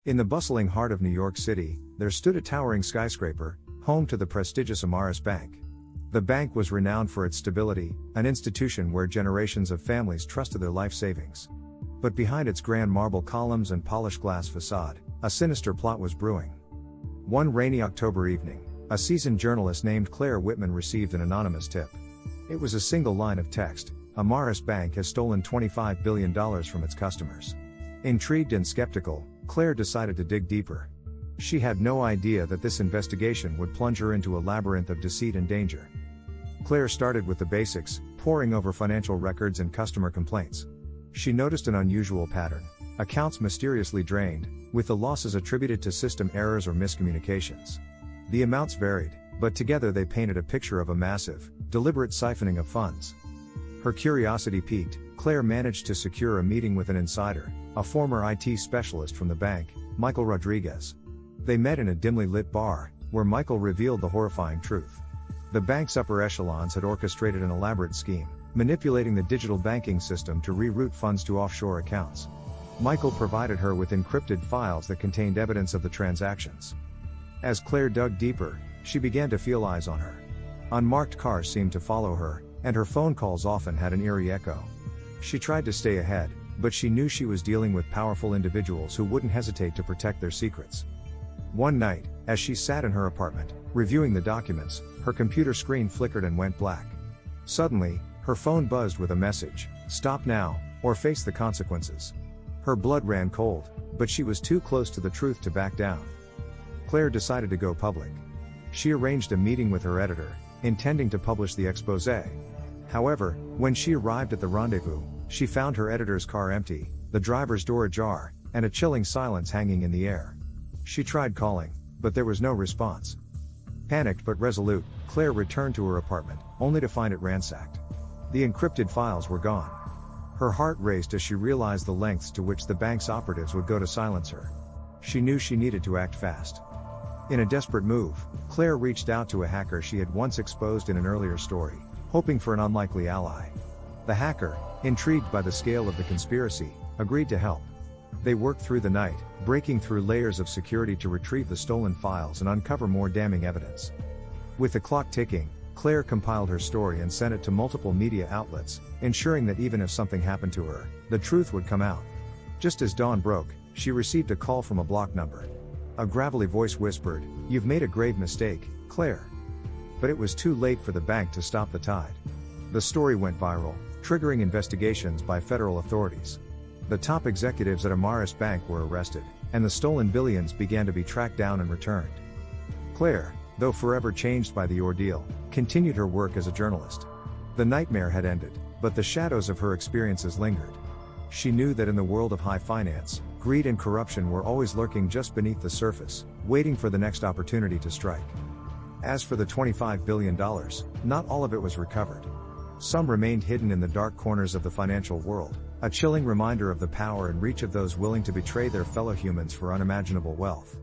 In the bustling heart of New York City, there stood a towering skyscraper, home to the prestigious Amaris Bank. The bank was renowned for its stability, an institution where generations of families trusted their life savings. But behind its grand marble columns and polished glass facade, a sinister plot was brewing. One rainy October evening, a seasoned journalist named Claire Whitman received an anonymous tip. It was a single line of text: Amaris Bank has stolen $25 billion from its customers. Intrigued and skeptical, Claire decided to dig deeper. She had no idea that this investigation would plunge her into a labyrinth of deceit and danger. Claire started with the basics, poring over financial records and customer complaints. She noticed an unusual pattern: accounts mysteriously drained, with the losses attributed to system errors or miscommunications. The amounts varied, but together they painted a picture of a massive, deliberate siphoning of funds. Her curiosity piqued, Claire managed to secure a meeting with an insider, a former IT specialist from the bank, Michael Rodriguez. They met in a dimly lit bar, where Michael revealed the horrifying truth. The bank's upper echelons had orchestrated an elaborate scheme, manipulating the digital banking system to reroute funds to offshore accounts. Michael provided her with encrypted files that contained evidence of the transactions. As Claire dug deeper, she began to feel eyes on her. Unmarked cars seemed to follow her, and her phone calls often had an eerie echo. She tried to stay ahead, but she knew she was dealing with powerful individuals who wouldn't hesitate to protect their secrets. One night, as she sat in her apartment, reviewing the documents, her computer screen flickered and went black. Suddenly, her phone buzzed with a message: "Stop now, or face the consequences." Her blood ran cold, but she was too close to the truth to back down. Claire decided to go public. She arranged a meeting with her editor, intending to publish the exposé. However, when she arrived at the rendezvous, she found her editor's car empty, the driver's door ajar, and a chilling silence hanging in the air. She tried calling, but there was no response. Panicked but resolute, Claire returned to her apartment, only to find it ransacked. The encrypted files were gone. Her heart raced as she realized the lengths to which the bank's operatives would go to silence her. She knew she needed to act fast. In a desperate move, Claire reached out to a hacker she had once exposed in an earlier story, hoping for an unlikely ally. The hacker, intrigued by the scale of the conspiracy, agreed to help. They worked through the night, breaking through layers of security to retrieve the stolen files and uncover more damning evidence. With the clock ticking, Claire compiled her story and sent it to multiple media outlets, ensuring that even if something happened to her, the truth would come out. Just as dawn broke, she received a call from a blocked number. A gravelly voice whispered, "You've made a grave mistake, Claire." But it was too late for the bank to stop the tide. The story went viral, triggering investigations by federal authorities. The top executives at Amaris Bank were arrested, and the stolen billions began to be tracked down and returned. Claire, though forever changed by the ordeal, continued her work as a journalist. The nightmare had ended, but the shadows of her experiences lingered. She knew that in the world of high finance, greed and corruption were always lurking just beneath the surface, waiting for the next opportunity to strike. As for the $25 billion, not all of it was recovered. Some remained hidden in the dark corners of the financial world, a chilling reminder of the power and reach of those willing to betray their fellow humans for unimaginable wealth.